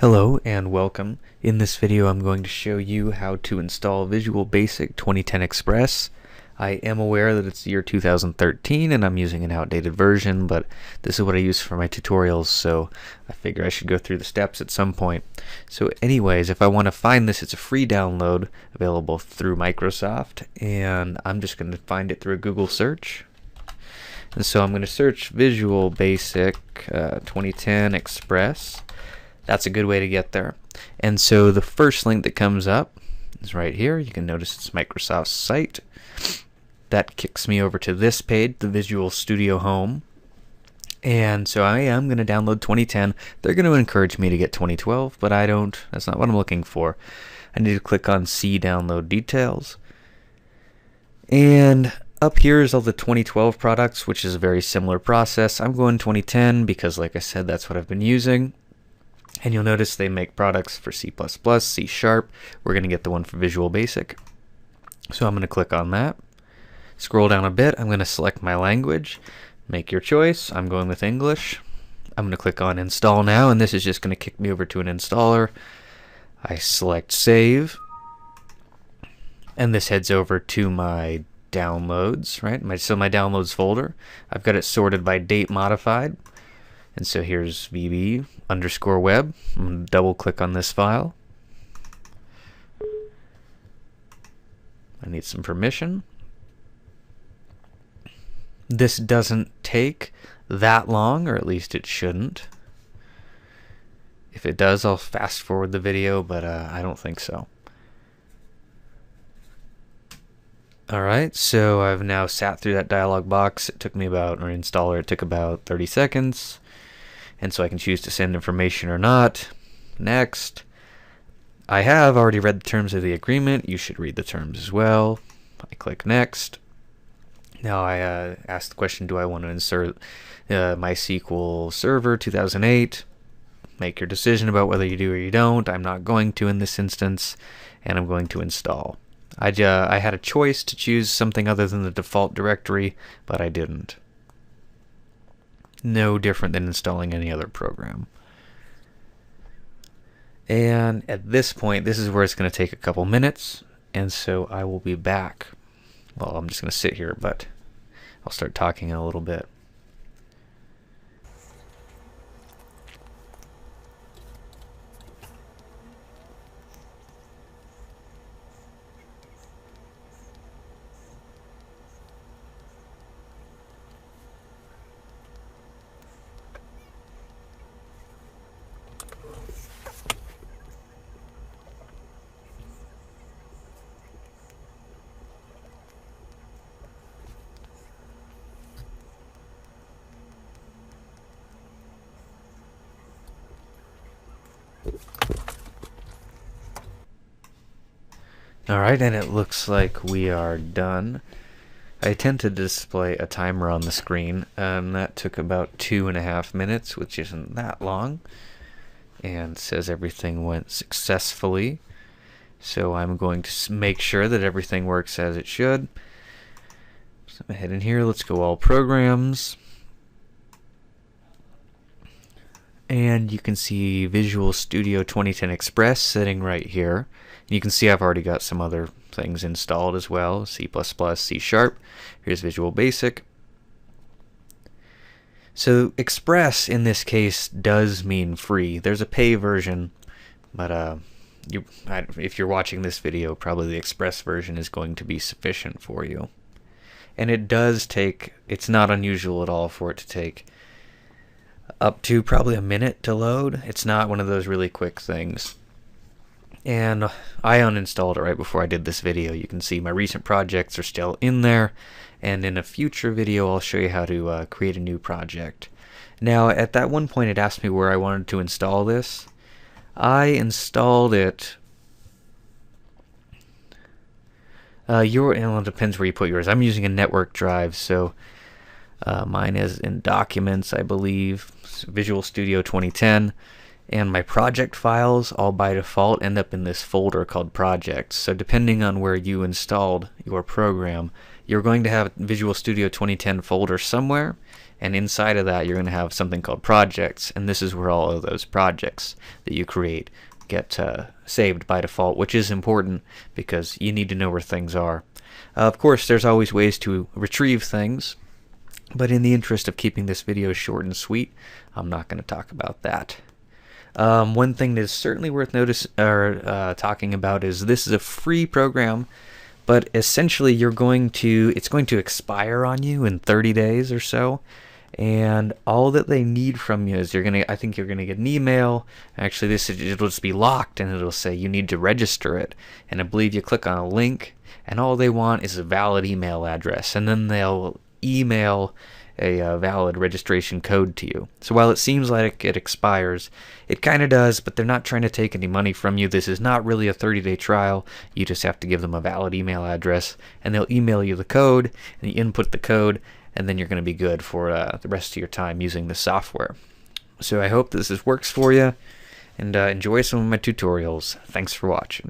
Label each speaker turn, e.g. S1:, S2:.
S1: Hello and welcome. In this video I'm going to show you how to install Visual Basic 2010 Express. I am aware that it's the year 2013 and I'm using an outdated version, but this is what I use for my tutorials, so I figure I should go through the steps at some point. So anyways, if I want to find this, it's a free download available through Microsoft, and I'm just going to find it through a Google search. And so I'm going to search Visual Basic 2010 Express. That's a good way to get there. And so the first link that comes up is right here. You can notice it's Microsoft's site. That kicks me over to this page, the Visual Studio Home. And so I am going to download 2010. They're going to encourage me to get 2012, but I don't. That's not what I'm looking for. I need to click on See Download Details. And up here is all the 2012 products, which is a very similar process. I'm going 2010 because, like I said, that's what I've been using. And you'll notice they make products for C++, C#. We're going to get the one for Visual Basic. So I'm going to click on that. Scroll down a bit. I'm going to select my language. Make your choice. I'm going with English. I'm going to click on Install Now, and this is just going to kick me over to an installer. I select Save. And this heads over to my downloads, right? So my downloads folder. I've got it sorted by date modified. And so here's VB_web. I'm going to double click on this file. I need some permission. This doesn't take that long, or at least it shouldn't. If it does, I'll fast forward the video, but I don't think so. Alright, so I've now sat through that dialog box. It took me about, or installer, it took about 30 seconds. And so I can choose to send information or not. Next. I have already read the terms of the agreement. You should read the terms as well. I click Next. Now I ask the question, do I want to insert MySQL Server 2008? Make your decision about whether you do or you don't. I'm not going to in this instance, and I'm going to install. I had a choice to choose something other than the default directory, but I didn't. No different than installing any other program. And at this point, this is where it's going to take a couple minutes, and so I will be back. Well, I'm just going to sit here, but I'll start talking in a little bit. Alright, and it looks like we are done. I tend to display a timer on the screen, and that took about 2.5 minutes, which isn't that long, and says everything went successfully. So I'm going to make sure that everything works as it should. So I'm ahead in here, let's go all programs. And you can see Visual Studio 2010 Express sitting right here. And you can see I've already got some other things installed as well. C++, C#. Here's Visual Basic. So Express in this case does mean free. There's a pay version, but if you're watching this video, probably the Express version is going to be sufficient for you. And it does take, it's not unusual at all for it to take up to probably a minute to load. It's not one of those really quick things. And I uninstalled it right before I did this video. You can see my recent projects are still in there, and in a future video I'll show you how to create a new project. Now at that one point it asked me where I wanted to install this. I installed it. It depends where you put yours. I'm using a network drive, so mine is in Documents, I believe, Visual Studio 2010, and my project files all by default end up in this folder called Projects. So depending on where you installed your program, you're going to have Visual Studio 2010 folder somewhere, And inside of that, you're going to have something called projects, and this is where all of those projects that you create get saved by default, which is important because you need to know where things are. Of course, there's always ways to retrieve things, but in the interest of keeping this video short and sweet, I'm not going to talk about that. One thing that is certainly worth talking about is this is a free program, but essentially it's going to expire on you in 30 days or so. And all that they need from you is I think you're gonna get an email. Actually, it'll just be locked, and it'll say you need to register it. And I believe you click on a link, and all they want is a valid email address, and then they'll email a valid registration code to you. So while it seems like it expires, it kind of does, but they're not trying to take any money from you. This is not really a 30-day trial. You just have to give them a valid email address, and they'll email you the code, and you input the code, and then you're going to be good for the rest of your time using the software. So I hope this works for you, and enjoy some of my tutorials. Thanks for watching.